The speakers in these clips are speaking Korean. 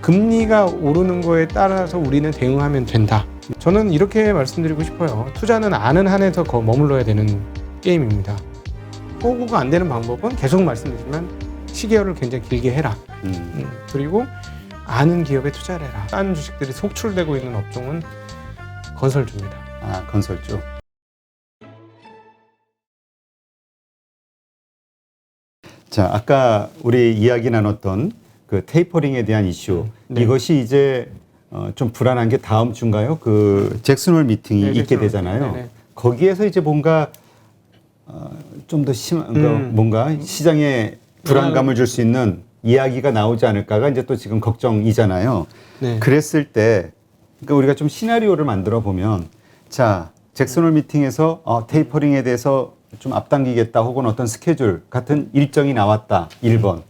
금리가 오르는 거에 따라서 우리는 대응하면 된다. 저는 이렇게 말씀드리고 싶어요. 투자는 아는 한에서 머물러야 되는 게임입니다. 호구가 안 되는 방법은 계속 말씀드리지만 시계열을 굉장히 길게 해라. 그리고 아는 기업에 투자를 해라. 싼 주식들이 속출되고 있는 업종은 건설주입니다. 아, 건설주. 자, 아까 우리 이야기 나눴던 그 테이퍼링에 대한 이슈, 네. 이것이 이제 좀 불안한 게 다음 주인가요? 그 잭슨홀 미팅이 네, 있게 잭슨홀. 되잖아요. 네네. 거기에서 이제 뭔가 좀 더 심한 뭔가 시장에 불안감을 줄 수 있는 이야기가 나오지 않을까가 이제 또 지금 걱정이잖아요. 네. 그랬을 때 그러니까 우리가 좀 시나리오를 만들어 보면 자, 잭슨홀 미팅에서 테이퍼링에 대해서 좀 앞당기겠다 혹은 어떤 스케줄 같은 일정이 나왔다. 1번.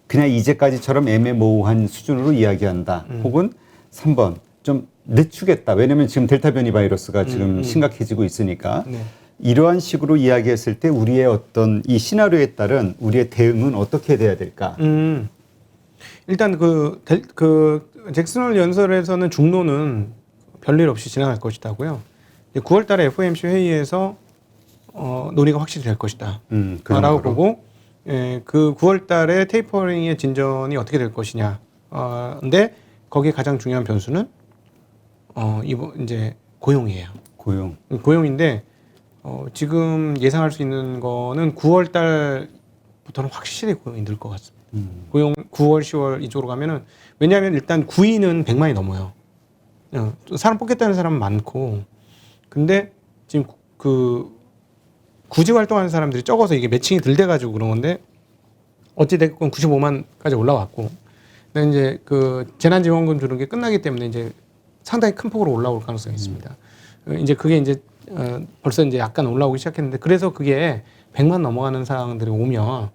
그냥 이제까지처럼 애매모호한 수준으로 이야기한다. 혹은 3번. 좀 늦추겠다. 왜냐하면 지금 델타 변이 바이러스가 지금 심각해지고 있으니까. 네. 이러한 식으로 이야기했을 때 우리의 어떤 이 시나리오에 따른 우리의 대응은 어떻게 돼야 될까? 일단 그 잭슨홀 연설에서는 중론은 별일 없이 지나갈 것이다고요. 9월 달에 FOMC 회의에서 논의가 확실히 될 것이다. 그 라고 정도로. 보고 그 9월 달에 테이퍼링의 진전이 어떻게 될 것이냐. 근데 거기에 가장 중요한 변수는 이번 이제 고용이에요. 고용. 고용인데 지금 예상할 수 있는 거는 9월 달부터는 확실히 고용이 늘 것 같습니다. 고용 9월, 10월 이쪽으로 가면은 왜냐하면 일단 구인은 100만이 넘어요. 사람 뽑겠다는 사람은 많고 근데 지금 그 구직 활동하는 사람들이 적어서 이게 매칭이 덜 돼가지고 그런 건데 어찌됐건 95만까지 올라왔고 근데 이제 그 재난지원금 주는 게 끝나기 때문에 이제 상당히 큰 폭으로 올라올 가능성이 있습니다. 이제 그게 이제 벌써 이제 약간 올라오기 시작했는데 그래서 그게 100만 넘어가는 상황들이 오면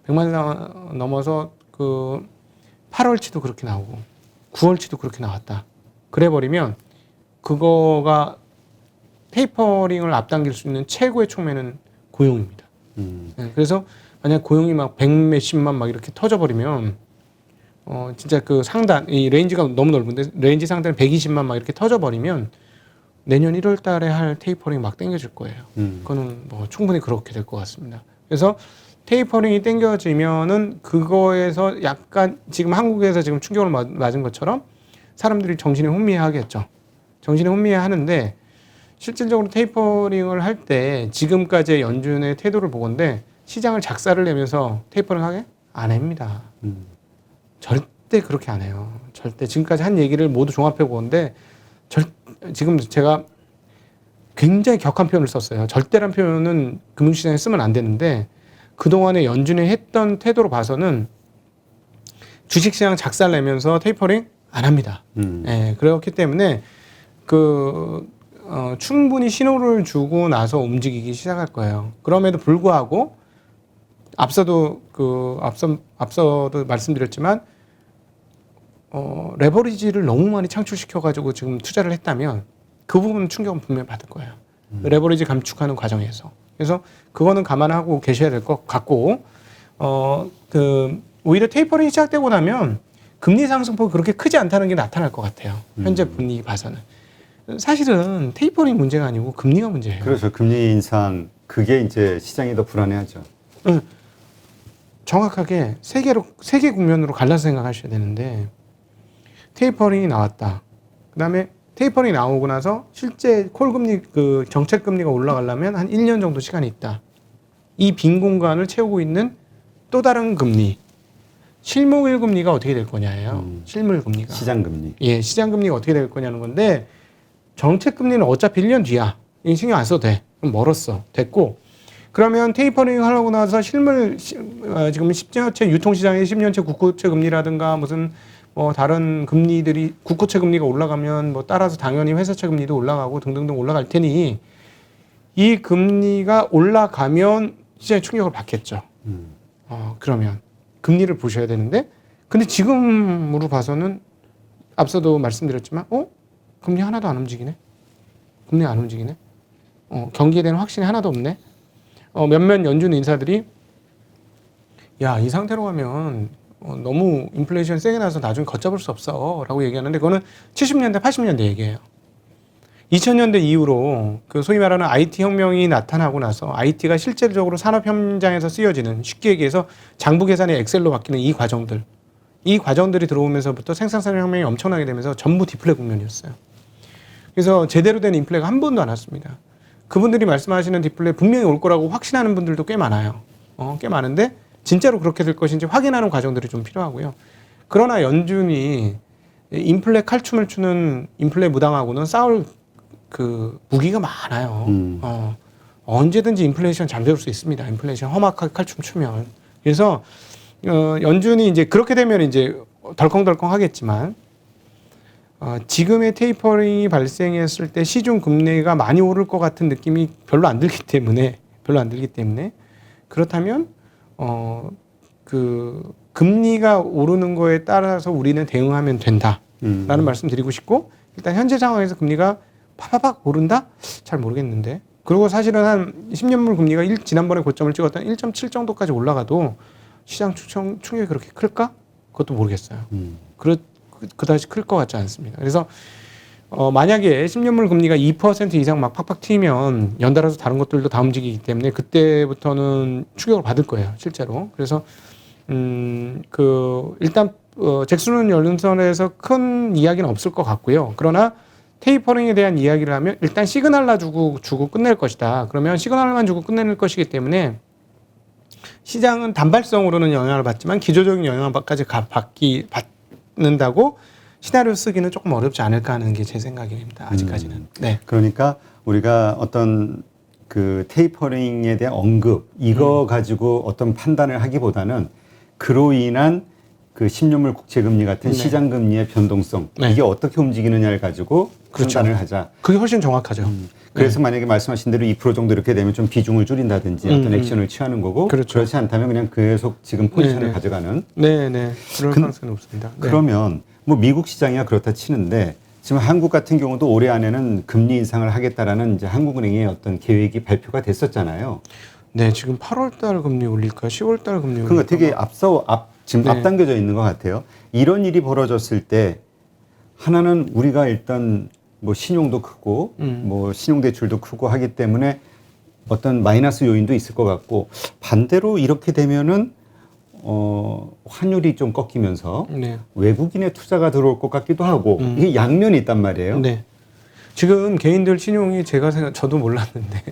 100만 넘어서 그 8월치도 그렇게 나오고 9월치도 그렇게 나왔다. 그래 버리면 그거가 테이퍼링을 앞당길 수 있는 최고의 촉매는 고용입니다. 네, 그래서 만약 고용이 막 100 몇십만 막 이렇게 터져버리면 진짜 그 상단 이 레인지가 너무 넓은데 레인지 상단에 120만 막 이렇게 터져버리면 내년 1월 달에 할 테이퍼링 막 땡겨질 거예요. 그거는 뭐 충분히 그렇게 될 것 같습니다. 그래서 테이퍼링이 땡겨지면은 그거에서 약간 지금 한국에서 지금 충격을 맞은 것처럼 사람들이 정신이 혼미하겠죠. 정신이 혼미하는데 실질적으로 테이퍼링을 할 때 지금까지의 연준의 태도를 보건데 시장을 작살을 내면서 테이퍼링 하게 안 합니다. 절대 그렇게 안 해요. 절대 지금까지 한 얘기를 모두 종합해 보건데 지금 제가 굉장히 격한 표현을 썼어요. 절대란 표현은 금융시장에 쓰면 안 되는데 그동안에 연준이 했던 태도로 봐서는 주식시장 작살 내면서 테이퍼링 안 합니다. 예, 그렇기 때문에 충분히 신호를 주고 나서 움직이기 시작할 거예요. 그럼에도 불구하고 앞서도 말씀드렸지만 레버리지를 너무 많이 창출시켜가지고 지금 투자를 했다면 그 부분은 충격은 분명히 받을 거예요. 레버리지 감축하는 과정에서. 그래서 그거는 감안하고 계셔야 될 것 같고, 오히려 테이퍼링이 시작되고 나면 금리 상승폭이 그렇게 크지 않다는 게 나타날 것 같아요. 현재 분위기 봐서는. 사실은 테이퍼링 문제가 아니고 금리가 문제예요. 그렇죠. 금리 인상 그게 이제 시장이 더 불안해하죠. 정확하게 세 개 국면으로 갈라서 생각하셔야 되는데 테이퍼링이 나왔다. 그다음에 테이퍼링이 나오고 나서 실제 콜금리 그 정책 금리가 올라가려면 한 1년 정도 시간이 있다. 이 빈 공간을 채우고 있는 또 다른 금리. 실물 금리가 어떻게 될 거냐예요. 실물 금리가. 시장 금리. 예, 시장 금리가 어떻게 될 거냐는 건데 정책 금리는 어차피 1년 뒤야. 이 신경 안 써도 돼. 그럼 멀었어. 됐고. 그러면 테이퍼링 하고 나서 지금 10년째 유통시장의 10년째 국고채 금리라든가 무슨 다른 금리들이 국고채 금리가 올라가면 따라서 당연히 회사채 금리도 올라가고 등등등 올라갈 테니 이 금리가 올라가면 시장에 충격을 받겠죠. 그러면 금리를 보셔야 되는데 근데 지금으로 봐서는 앞서도 말씀드렸지만 금리 하나도 안 움직이네. 금리 안 움직이네. 경기에 대한 확신이 하나도 없네. 몇몇 연준 인사들이 야, 이 상태로 가면 너무 인플레이션 세게 나서 나중에 걷잡을 수 없어라고 얘기하는데 그거는 70년대, 80년대 얘기예요. 2000년대 이후로 그 소위 말하는 IT 혁명이 나타나고 나서 IT가 실질적으로 산업 현장에서 쓰여지는 쉽게 얘기해서 장부 계산이 엑셀로 바뀌는 이 과정들이 들어오면서부터 생산성 혁명이 엄청나게 되면서 전부 디플레 국면이었어요. 그래서 제대로 된 인플레가 한 번도 안 왔습니다. 그분들이 말씀하시는 디플레 분명히 올 거라고 확신하는 분들도 꽤 많아요. 꽤 많은데 진짜로 그렇게 될 것인지 확인하는 과정들이 좀 필요하고요. 그러나 연준이 인플레 칼춤을 추는 인플레 무당하고는 싸울 그 무기가 많아요. 언제든지 인플레이션 잠재울 수 있습니다. 인플레이션 험악하게 칼춤 추면. 그래서 연준이 이제 그렇게 되면 이제 덜컹덜컹 하겠지만 지금의 테이퍼링이 발생했을 때 시중 금리가 많이 오를 것 같은 느낌이 별로 안 들기 때문에 그렇다면 그 금리가 오르는 거에 따라서 우리는 대응하면 된다라는 말씀 드리고 싶고 일단 현재 상황에서 금리가 파파박 오른다? 잘 모르겠는데 그리고 사실은 한 10년물 금리가 지난번에 고점을 찍었던 1.7 정도까지 올라가도 시장 충격이 그렇게 클까? 그것도 모르겠어요. 그다지 클 것 같지 않습니다. 그래서 만약에 10년물 금리가 2% 이상 막 팍팍 튀면 연달아서 다른 것들도 다 움직이기 때문에 그때부터는 충격을 받을 거예요, 실제로. 그래서 일단 잭슨 연준선에서 큰 이야기는 없을 것 같고요. 그러나 테이퍼링에 대한 이야기를 하면 일단 시그널만 주고 끝낼 것이다. 그러면 시그널만 주고 끝낼 것이기 때문에 시장은 단발성으로는 영향을 받지만 기조적인 영향까지 받는다고 시나리오 쓰기는 조금 어렵지 않을까 하는 게 제 생각입니다. 아직까지는. 네. 그러니까 우리가 어떤 그 테이퍼링에 대한 언급 이거 가지고 어떤 판단을 하기보다는 그로 인한 그 10년물 국채금리 같은 네. 시장금리의 변동성 이게 어떻게 움직이느냐를 가지고 판단을 하자. 그게 훨씬 정확하죠. 그래서 만약에 말씀하신 대로 2% 정도 이렇게 되면 좀 비중을 줄인다든지 어떤 액션을 취하는 거고 그렇지 않다면 그냥 계속 지금 포지션을 가져가는. 네네. 그럴 가능성이 높습니다. 그러면 뭐 미국 시장이야 그렇다 치는데 지금 한국 같은 경우도 올해 안에는 금리 인상을 하겠다라는 이제 한국은행의 어떤 계획이 발표가 됐었잖아요. 네, 지금 8월달 금리 올릴까, 10월달 금리 올릴까. 그러니까 되게 지금 앞당겨져 있는 것 같아요. 이런 일이 벌어졌을 때 하나는 우리가 일단 뭐 신용도 크고 뭐 신용대출도 크고 하기 때문에 어떤 마이너스 요인도 있을 것 같고 반대로 이렇게 되면은 환율이 좀 꺾이면서 외국인의 투자가 들어올 것 같기도 하고 이게 양면이 있단 말이에요. 네. 지금 개인들 신용이 저도 몰랐는데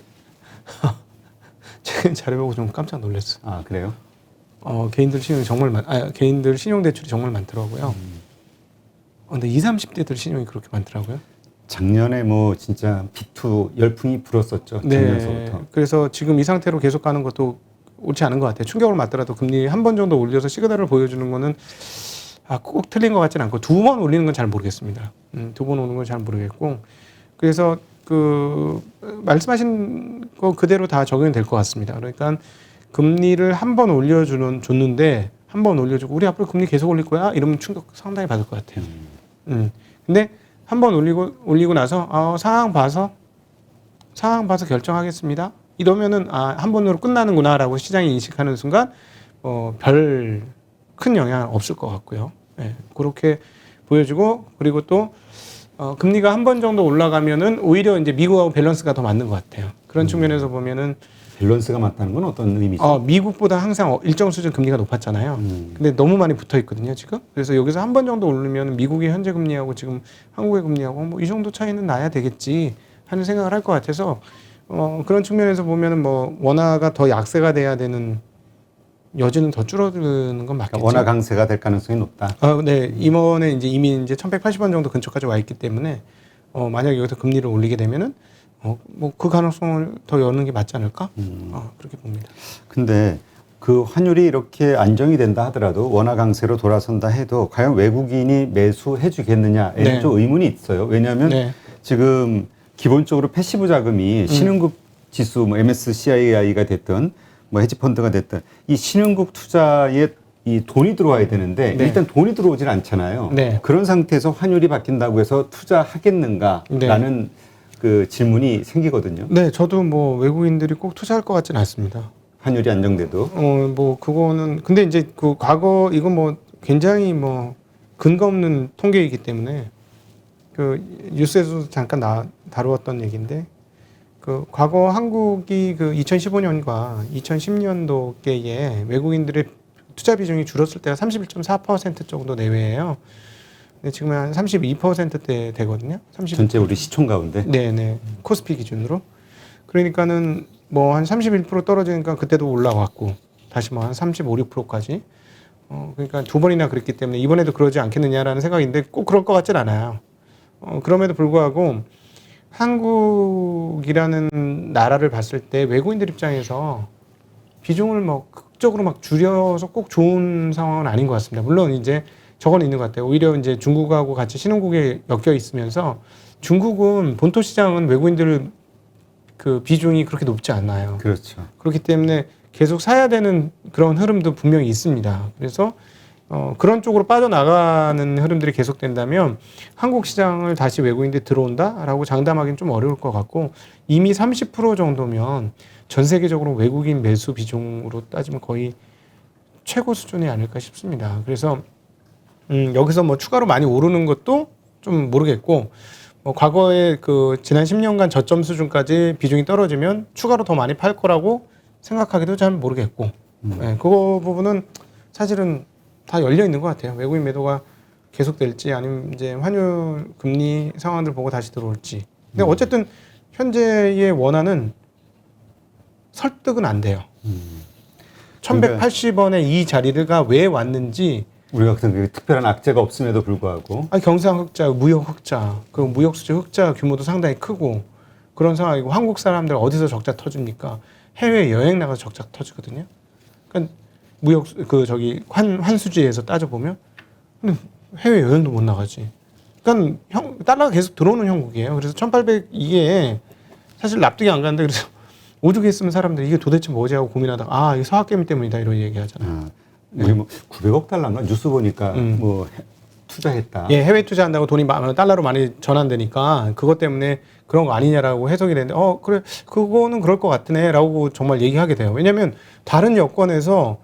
최근 자료보고 좀 깜짝 놀랐어요. 아 그래요? 개인들 신용이 개인들 신용 대출이 정말 많더라고요. 근데 20, 30대들 신용이 그렇게 많더라고요. 작년에 뭐 진짜 비투 열풍이 불었었죠. 작년서부터. 그래서 지금 이 상태로 계속 가는 것도 옳지 않은 것 같아요. 충격을 맞더라도 금리 한 번 정도 올려서 시그널을 보여주는 거는 꼭 틀린 것 같지는 않고 2번 올리는 건 잘 모르겠습니다. 2번 오는 건 잘 모르겠고 그래서 말씀하신 거 그대로 다 적용이 될 것 같습니다. 그러니까 금리를 한 번 줬는데 한 번 올려주고 우리 앞으로 금리 계속 올릴 거야? 이러면 충격 상당히 받을 것 같아요. 근데 한 번 올리고 나서 상황 봐서 결정하겠습니다. 이러면은 한 번으로 끝나는구나라고 시장이 인식하는 순간 별 큰 영향 없을 것 같고요. 네, 그렇게 보여주고 그리고 또 금리가 한 번 정도 올라가면은 오히려 이제 미국하고 밸런스가 더 맞는 것 같아요. 그런 측면에서 보면은 밸런스가 맞다는 건 어떤 의미죠? 미국보다 항상 일정 수준 금리가 높았잖아요. 근데 너무 많이 붙어 있거든요, 지금. 그래서 여기서 한 번 정도 오르면 미국의 현재 금리하고 지금 한국의 금리하고 뭐 이 정도 차이는 나야 되겠지 하는 생각을 할 것 같아서 그런 측면에서 보면은 뭐 원화가 더 약세가 돼야 되는 여지는 더 줄어드는 건 맞겠죠. 그러니까 원화 강세가 될 가능성이 높다. 네, 이번에 이미 1,180원 정도 근처까지 와 있기 때문에 만약 여기서 금리를 올리게 되면은 뭐 그 가능성을 더 여는 게 맞지 않을까? 그렇게 봅니다. 근데 그 환율이 이렇게 안정이 된다 하더라도 원화 강세로 돌아선다 해도 과연 외국인이 매수해 주겠느냐에 좀 의문이 있어요. 왜냐하면 지금 기본적으로 패시브 자금이 신흥국 지수, 뭐 MSCI가 됐든 뭐 헤지펀드가 됐든 이 신흥국 투자에 이 돈이 들어와야 되는데 일단 돈이 들어오질 않잖아요. 그런 상태에서 환율이 바뀐다고 해서 투자하겠는가라는 그 질문이 생기거든요. 네, 저도 뭐 외국인들이 꼭 투자할 것 같지는 않습니다. 환율이 안정돼도. 뭐 그거는 근데 이제 그 과거 이건 뭐 굉장히 뭐 근거 없는 통계이기 때문에 그 뉴스에서도 잠깐 다루었던 얘기인데 그 과거 한국이 그 2015년과 2010년도께에 외국인들의 투자 비중이 줄었을 때가 31.4% 정도 내외예요. 근데 지금 한 32%대 되거든요. 30. 전체 우리 시총 가운데. 네네. 코스피 기준으로. 그러니까는 뭐 한 31% 떨어지니까 그때도 올라왔고 다시 뭐 한 35, 6%까지. 그러니까 두 번이나 그랬기 때문에 이번에도 그러지 않겠느냐라는 생각인데 꼭 그럴 것 같진 않아요. 그럼에도 불구하고 한국이라는 나라를 봤을 때 외국인들 입장에서 비중을 뭐 극적으로 막 줄여서 꼭 좋은 상황은 아닌 것 같습니다. 물론 이제 저건 있는 것 같아요. 오히려 이제 중국하고 같이 신흥국에 엮여 있으면서 중국은 본토 시장은 외국인들 그 비중이 그렇게 높지 않아요. 그렇죠. 그렇기 때문에 계속 사야 되는 그런 흐름도 분명히 있습니다. 그래서 그런 쪽으로 빠져나가는 흐름들이 계속된다면 한국 시장을 다시 외국인들이 들어온다라고 장담하기는 좀 어려울 것 같고 이미 30% 정도면 전 세계적으로 외국인 매수 비중으로 따지면 거의 최고 수준이 아닐까 싶습니다. 그래서 여기서 뭐 추가로 많이 오르는 것도 좀 모르겠고 뭐 과거에 그 지난 10년간 저점 수준까지 비중이 떨어지면 추가로 더 많이 팔 거라고 생각하기도 잘 모르겠고 네, 그거 부분은 사실은 다 열려 있는 것 같아요. 외국인 매도가 계속될지 아니면 이제 환율 금리 상황들 보고 다시 들어올지. 근데 어쨌든 현재의 원화는 설득은 안 돼요. 1180원의 이 자리가 왜 왔는지 우리가 그 특별한 악재가 없음에도 불구하고 경상 흑자, 무역 흑자, 그리고 무역 수지 흑자 규모도 상당히 크고 그런 상황이고 한국 사람들 어디서 적자 터집니까? 해외 여행 나가서 적자 터지거든요. 그러니까 무역 환수지에서 따져 보면 근데 해외 여행도 못 나가지. 그러니까 달러가 계속 들어오는 형국이에요. 그래서 1,800 이게 사실 납득이 안 가는데 그래서 오죽 했으면 사람들이 이게 도대체 뭐지 하고 고민하다가 이게 서학개미 때문이다 이런 얘기 하잖아요. 우리 뭐 900억 달러인가 뉴스 보니까 뭐 투자했다. 예, 해외 투자한다고 돈이 달러로 많이 전환되니까 그것 때문에 그런 거 아니냐라고 해석이 되는데 그래 그거는 그럴 것 같으네라고 정말 얘기하게 돼요. 왜냐하면 다른 여건에서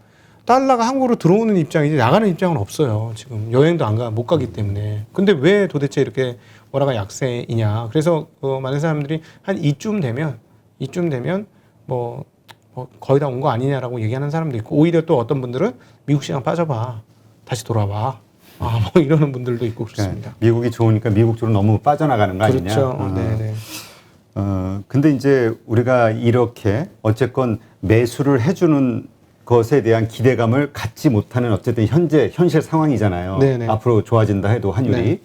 달러가 한국으로 들어오는 입장이지 나가는 입장은 없어요. 지금 여행도 못 가기 때문에. 근데 왜 도대체 이렇게 원화가 약세이냐? 그래서 많은 사람들이 한 이쯤 되면 뭐 거의 다 온 거 아니냐라고 얘기하는 사람도 있고 오히려 또 어떤 분들은 미국 시장 빠져봐 다시 돌아와 뭐 이러는 분들도 있고 그렇습니다. 미국이 좋으니까 미국 쪽으로 너무 빠져나가는 거 아니냐? 그렇죠. 네네. 근데 이제 우리가 이렇게 어쨌건 매수를 해주는 것에 대한 기대감을 갖지 못하는 어쨌든 현실 상황이잖아요. 네네. 앞으로 좋아진다 해도 환율이. 네.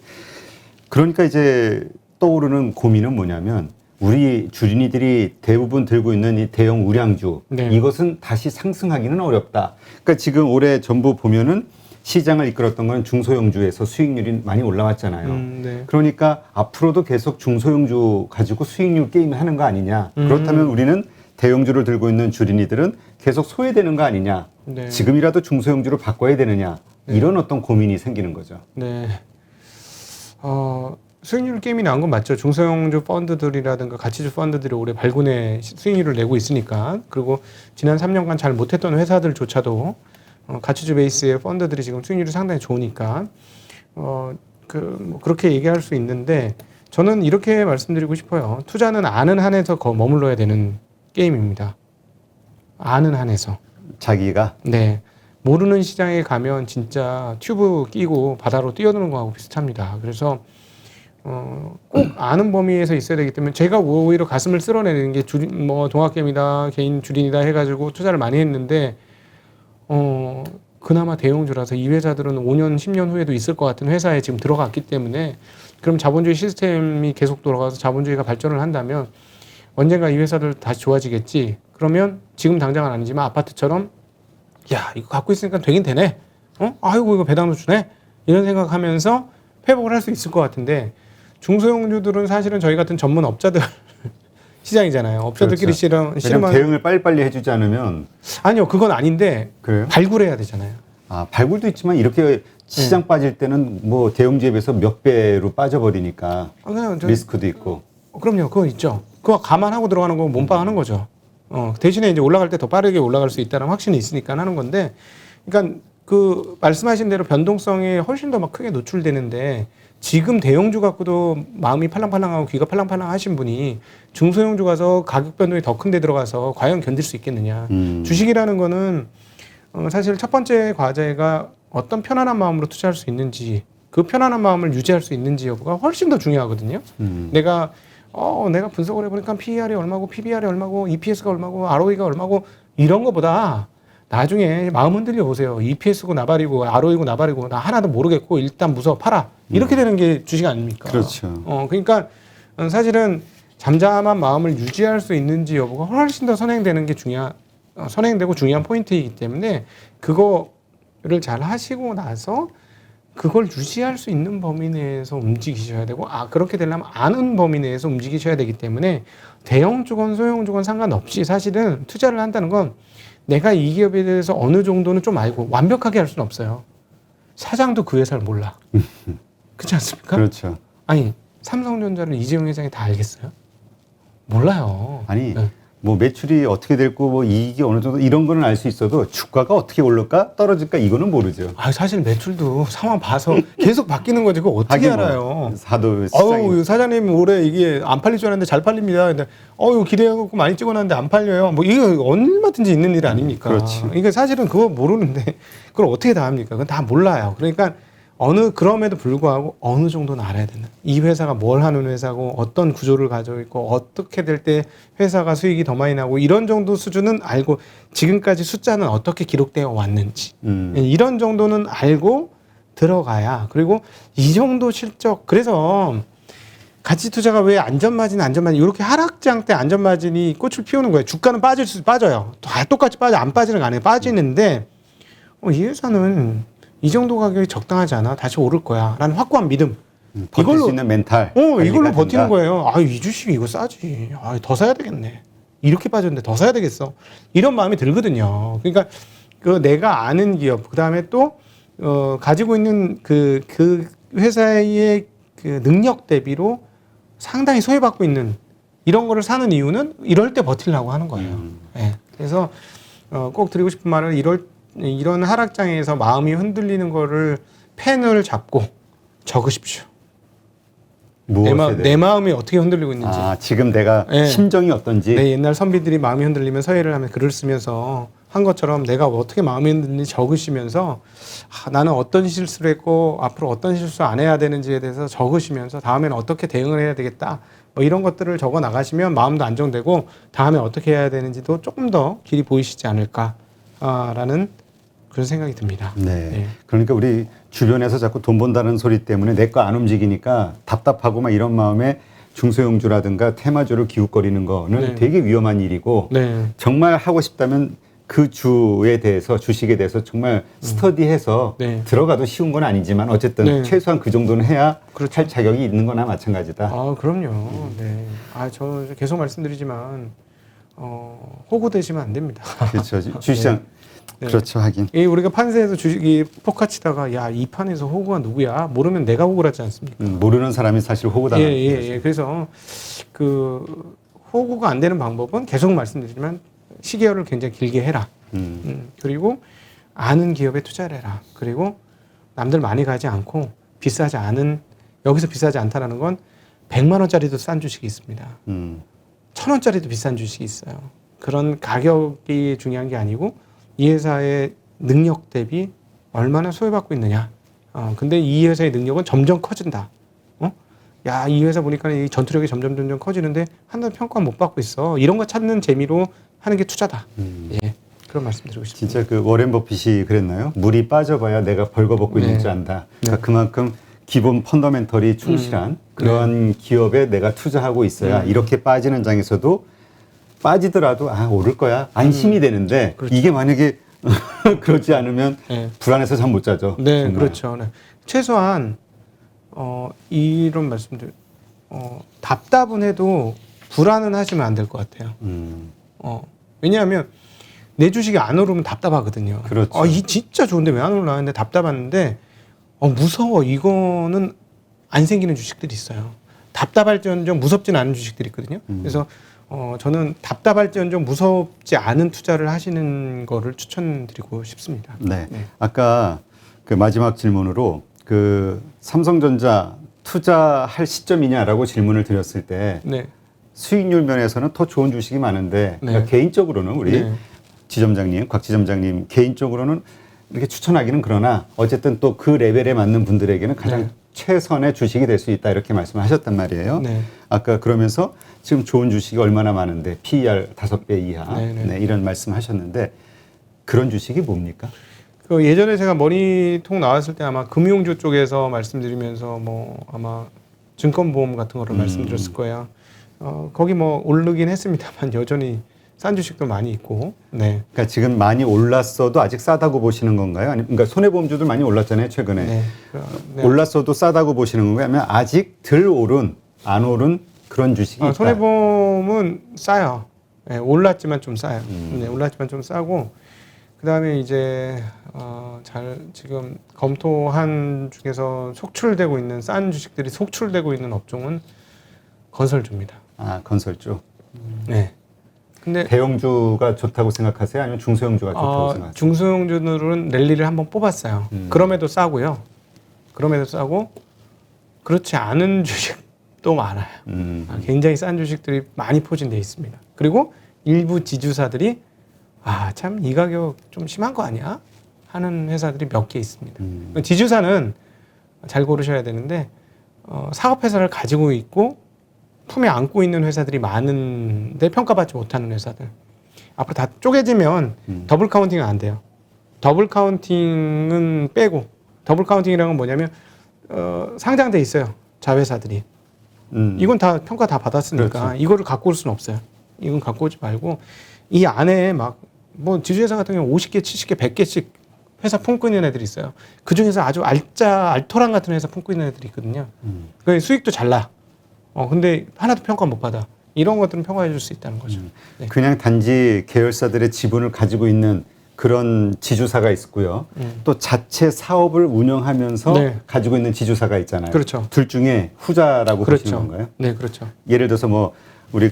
그러니까 이제 떠오르는 고민은 뭐냐면 우리 주린이들이 대부분 들고 있는 이 대형 우량주 네. 이것은 다시 상승하기는 어렵다. 그러니까 지금 올해 전부 보면은 시장을 이끌었던 건 중소형주에서 수익률이 많이 올라왔잖아요. 네. 그러니까 앞으로도 계속 중소형주 가지고 수익률 게임을 하는 거 아니냐. 그렇다면 우리는 대형주를 들고 있는 주린이들은 계속 소외되는 거 아니냐. 네. 지금이라도 중소형주로 바꿔야 되느냐. 이런 어떤 고민이 생기는 거죠. 네. 수익률 게임이 나온 건 맞죠. 중소형주 펀드들이라든가 가치주 펀드들이 올해 발군의 수익률을 내고 있으니까. 그리고 지난 3년간 잘 못했던 회사들조차도 가치주 베이스의 펀드들이 지금 수익률이 상당히 좋으니까 뭐 그렇게 얘기할 수 있는데 저는 이렇게 말씀드리고 싶어요. 투자는 아는 한에서 머물러야 되는 게임입니다. 아는 한에서. 자기가 네. 모르는 시장에 가면 진짜 튜브 끼고 바다로 뛰어드는 거하고 비슷합니다. 그래서 꼭 아는 범위에서 있어야 되기 때문에 제가 오히려 가슴을 쓸어내는 게 동학개미다, 개인 주린이다 해가지고 투자를 많이 했는데 그나마 대형주라서 이 회사들은 5년, 10년 후에도 있을 것 같은 회사에 지금 들어갔기 때문에 그럼 자본주의 시스템이 계속 돌아가서 자본주의가 발전을 한다면 언젠가 이 회사들 다시 좋아지겠지. 그러면 지금 당장은 아니지만 아파트처럼 야 이거 갖고 있으니까 되긴 되네. 아이고 이거 배당도 주네. 이런 생각하면서 회복을 할 수 있을 것 같은데 중소형주들은 사실은 저희 같은 전문 업자들 시장이잖아요. 업자들끼리 그렇죠. 실험한 대응을 빨리빨리 해주지 않으면 아니요 그건 아닌데 그래요? 발굴해야 되잖아요. 발굴도 있지만 이렇게 시장 빠질 때는 뭐 대형주에 비해서 몇 배로 빠져버리니까 리스크도 있고. 그럼요 그건 있죠. 그거 감안하고 들어가는 거 몸빵하는 거죠. 대신에 이제 올라갈 때 더 빠르게 올라갈 수 있다는 확신이 있으니까 하는 건데, 그러니까 그 말씀하신 대로 변동성에 훨씬 더 막 크게 노출되는데, 지금 대형주 갖고도 마음이 팔랑팔랑하고 귀가 팔랑팔랑 하신 분이 중소형주 가서 가격 변동이 더 큰 데 들어가서 과연 견딜 수 있겠느냐. 주식이라는 거는 사실 첫 번째 과제가 어떤 편안한 마음으로 투자할 수 있는지, 그 편안한 마음을 유지할 수 있는지 여부가 훨씬 더 중요하거든요. 내가 분석을 해보니까 PER이 얼마고 PBR이 얼마고 EPS가 얼마고 ROE가 얼마고 이런 거보다 나중에 마음 흔들려 보세요. EPS고 나발이고 ROE고 나발이고 나 하나도 모르겠고 일단 무서워 팔아. 이렇게 되는 게 주식 아닙니까? 그렇죠. 그러니까 사실은 잠잠한 마음을 유지할 수 있는지 여부가 훨씬 더 선행되는 게 선행되고 중요한 포인트이기 때문에 그거를 잘 하시고 나서 그걸 유지할 수 있는 범위 내에서 움직이셔야 되고, 그렇게 되려면 아는 범위 내에서 움직이셔야 되기 때문에 대형주건 소형주건 상관없이 사실은 투자를 한다는 건 내가 이 기업에 대해서 어느 정도는 좀 알고 완벽하게 할 수는 없어요. 사장도 그 회사를 몰라. 그렇지 않습니까? 그렇죠. 아니, 삼성전자를 이재용 회장이 다 알겠어요? 몰라요. 아니 네. 뭐 매출이 어떻게 될고 뭐 이익이 어느 정도 이런 거는 알 수 있어도 주가가 어떻게 오를까 떨어질까 이거는 모르죠. 사실 매출도 상황 봐서 계속 바뀌는 거지 그거 어떻게 하긴 뭐 알아요? 사도 시장이 사장님 올해 이게 안 팔릴 줄 알았는데 잘 팔립니다. 근데 기대하고 많이 찍어놨는데 안 팔려요. 뭐 이거 얼마든지 있는 일 아닙니까? 그렇지. 이게 사실은 그거 모르는데 그걸 어떻게 다 합니까? 그건 다 몰라요. 그러니까 그럼에도 불구하고 어느 정도는 알아야 되는. 이 회사가 뭘 하는 회사고 어떤 구조를 가지고 있고 어떻게 될 때 회사가 수익이 더 많이 나고 이런 정도 수준은 알고 지금까지 숫자는 어떻게 기록되어 왔는지 이런 정도는 알고 들어가야. 그리고 이 정도 실적. 그래서 가치 투자가 왜 안전마진 이렇게 하락장 때 안전마진이 꽃을 피우는 거예요. 주가는 빠져요. 다 똑같이 빠져. 안 빠지는 거 아니에요. 빠지는데 이 회사는 이 정도 가격이 적당하지 않아? 다시 오를 거야. 라는 확고한 믿음. 버틸 수 있는 멘탈. 이걸로 버티는 된다. 거예요. 이 주식 이거 싸지. 더 사야 되겠네. 이렇게 빠졌는데 더 사야 되겠어. 이런 마음이 들거든요. 그러니까 내가 아는 기업, 그 다음에 또 가지고 있는 그 회사의 그 능력 대비로 상당히 소외받고 있는 이런 거를 사는 이유는 이럴 때 버티려고 하는 거예요. 네. 그래서 꼭 드리고 싶은 말은 이런 하락장에서 마음이 흔들리는 거를 펜을 잡고 적으십시오. 내 마음이 어떻게 흔들리고 있는지. 지금 내가 심정이 어떤지. 내 옛날 선비들이 마음이 흔들리면 서예를 하면 글을 쓰면서 한 것처럼 내가 어떻게 마음이 흔들리는지 적으시면서 나는 어떤 실수를 했고 앞으로 어떤 실수 안 해야 되는지에 대해서 적으시면서 다음에는 어떻게 대응을 해야 되겠다. 뭐 이런 것들을 적어 나가시면 마음도 안정되고 다음에 어떻게 해야 되는지도 조금 더 길이 보이시지 않을까라는 그런 생각이 듭니다. 네. 그러니까 우리 주변에서 자꾸 돈 번다는 소리 때문에 내 거 안 움직이니까 답답하고 막 이런 마음에 중소형주라든가 테마주를 기웃거리는 거는 되게 위험한 일이고 정말 하고 싶다면 그 주에 대해서 주식에 대해서 정말 스터디해서 들어가도 쉬운 건 아니지만 어쨌든 최소한 그 정도는 해야 할 자격이 있는 거나 마찬가지다. 그럼요. 저 계속 말씀드리지만 호구되시면 안 됩니다. 그렇죠. 주시장 그렇죠. 하긴. 우리가 판세에서 주식이 포카치다가 이 판에서 호구가 누구야? 모르면 내가 호구라지 않습니까? 모르는 사람이 사실 호구다. 그래서 호구가 안 되는 방법은 계속 말씀드리지만 시계열을 굉장히 길게 해라. 그리고 아는 기업에 투자를 해라. 그리고 남들 많이 가지 않고 여기서 비싸지 않다라는 건 100만 원짜리도 싼 주식이 있습니다. 1000원짜리도 비싼 주식이 있어요. 그런 가격이 중요한 게 아니고 이 회사의 능력 대비 얼마나 소외받고 있느냐. 근데 이 회사의 능력은 점점 커진다. 이 회사 보니까 이 전투력이 점점 커지는데 하나도 평가 못 받고 있어. 이런 거 찾는 재미로 하는 게 투자다. 그런 말씀드리고 싶습니다. 진짜 워렌 버핏이 그랬나요? 물이 빠져봐야 내가 벌거벗고 있는 줄 안다. 그러니까 그만큼 기본 펀더멘털이 충실한 그러한 기업에 내가 투자하고 있어야 이렇게 빠지는 장에서도 빠지더라도 오를 거야 안심이 되는데 그렇죠. 이게 만약에 그렇지 않으면 불안해서 잠 못 자죠. 정말. 그렇죠. 최소한 이런 말씀들 답답은 해도 불안은 하시면 안 될 것 같아요. 왜냐하면 내 주식이 안 오르면 답답하거든요. 그렇죠. 이 진짜 좋은데 왜 안 올라? 근데 답답한데 무서워. 이거는 안 생기는 주식들이 있어요. 답답할지언정 무섭진 않은 주식들이 있거든요. 그래서 저는 답답할지언정 무섭지 않은 투자를 하시는 거를 추천드리고 싶습니다. 네. 네. 아까 그 마지막 질문으로 그 삼성전자 투자할 시점이냐라고 질문을 드렸을 때 네. 수익률 면에서는 더 좋은 주식이 많은데 네. 그러니까 개인적으로는 우리 네. 지점장님, 곽 지점장님 개인적으로는 이렇게 추천하기는 그러나 어쨌든 또 그 레벨에 맞는 분들에게는 가장 네. 최선의 주식이 될 수 있다 이렇게 말씀을 하셨단 말이에요. 네. 아까 그러면서 지금 좋은 주식이 얼마나 많은데 PER 5배 이하 네, 네. 네, 이런 말씀하셨는데 그런 주식이 뭡니까? 그 예전에 제가 머니통 나왔을 때 아마 금융주 쪽에서 말씀드리면서 뭐 아마 증권보험 같은 거를 말씀드렸을 거예요. 거기 뭐 오르긴 했습니다만 여전히 싼 주식도 많이 있고. 네. 그러니까 지금 많이 올랐어도 아직 싸다고 보시는 건가요? 아니, 그러니까 손해보험주들 많이 올랐잖아요 최근에. 네. 네. 올랐어도 싸다고 보시는 건가요? 아니면 아직 덜 오른, 안 오른 그런 주식이 있다? 손해보험은 싸요. 네, 올랐지만 좀 싸요. 네, 올랐지만 좀 싸고 그다음에 이제 잘 지금 검토한 중에서 속출되고 있는 싼 주식들이 속출되고 있는 업종은 건설주입니다. 아, 건설주. 네. 근데 대형주가 좋다고 생각하세요? 아니면 중소형주가 좋다고 생각하세요? 중소형주들은 랠리를 한번 뽑았어요. 그럼에도 싸고요. 그럼에도 싸고 그렇지 않은 주식도 많아요. 굉장히 싼 주식들이 많이 포진되어 있습니다. 그리고 일부 지주사들이 참 이 가격 좀 심한 거 아니야? 하는 회사들이 몇 개 있습니다. 지주사는 잘 고르셔야 되는데 사업회사를 가지고 있고 품에 안고 있는 회사들이 많은데 평가받지 못하는 회사들. 앞으로 다 쪼개지면 더블 카운팅은 안 돼요. 더블 카운팅은 빼고 더블 카운팅이라는 건 뭐냐면 상장돼 있어요. 자회사들이. 이건 다 평가 다 받았으니까 그렇죠. 이거를 갖고 올 수는 없어요. 이건 갖고 오지 말고 이 안에 막 뭐 지주회사 같은 경우 50개, 70개, 100개씩 회사 품고 있는 애들이 있어요. 그 중에서 아주 알토란 같은 회사 품고 있는 애들이 있거든요. 그 수익도 잘 나. 근데 하나도 평가 못 받아. 이런 것들은 평가해 줄 수 있다는 거죠. 네. 그냥 단지 계열사들의 지분을 가지고 있는 그런 지주사가 있고요. 또 자체 사업을 운영하면서 네. 가지고 있는 지주사가 있잖아요. 그렇죠. 둘 중에 후자라고 그렇죠. 보시는 건가요? 네, 그렇죠. 예를 들어서 뭐 우리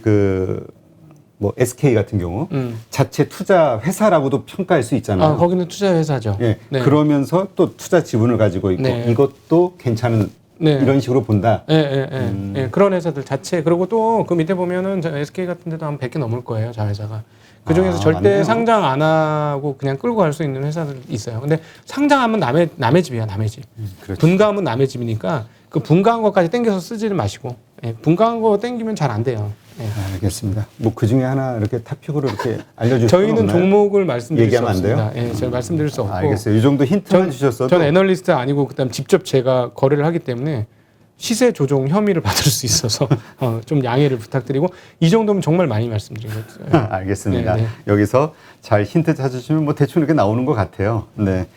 뭐 SK 같은 경우 자체 투자 회사라고도 평가할 수 있잖아요. 거기는 투자 회사죠. 예. 네. 그러면서 또 투자 지분을 가지고 있고 네. 이것도 괜찮은 네. 이런 식으로 본다. 예, 그런 회사들 자체. 그리고 또 그 밑에 보면은 SK 같은 데도 한 100개 넘을 거예요, 자회사가. 그 중에서 절대 맞네요. 상장 안 하고 그냥 끌고 갈 수 있는 회사들 있어요. 근데 상장하면 남의 집이야, 남의 집. 그렇죠. 분가하면 남의 집이니까 그 분가한 것까지 땡겨서 쓰지는 마시고. 분가한 거 땡기면 잘 안 돼요. 예. 알겠습니다. 뭐 그 중에 하나 이렇게 탑픽으로 이렇게 알려주실 저희는 건 없나요? 종목을 말씀드릴 수 얘기하면 안 돼요? 없습니다. 예, 제가 말씀드릴 수 없고. 알겠어요. 이 정도 힌트만 주셨어도 전 애널리스트 아니고 그다음 직접 제가 거래를 하기 때문에 시세 조종 혐의를 받을 수 있어서 좀 양해를 부탁드리고 이 정도면 정말 많이 말씀드린 거죠. 알겠습니다. 네, 네. 여기서 잘 힌트 찾으시면 뭐 대충 이렇게 나오는 것 같아요. 네.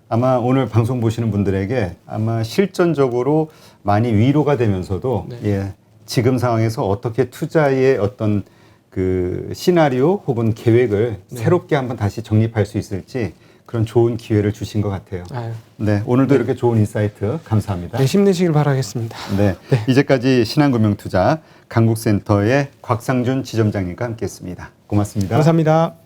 아마 오늘 방송 보시는 분들에게 아마 실전적으로 많이 위로가 되면서도 네. 예, 지금 상황에서 어떻게 투자의 어떤 그 시나리오 혹은 계획을 새롭게 한번 다시 정립할 수 있을지 그런 좋은 기회를 주신 것 같아요. 아유, 네, 오늘도 이렇게 좋은 인사이트 감사합니다. 네, 힘내시길 바라겠습니다. 네, 이제까지 신한금융투자 강국센터의 곽상준 지점장님과 함께했습니다. 고맙습니다. 감사합니다.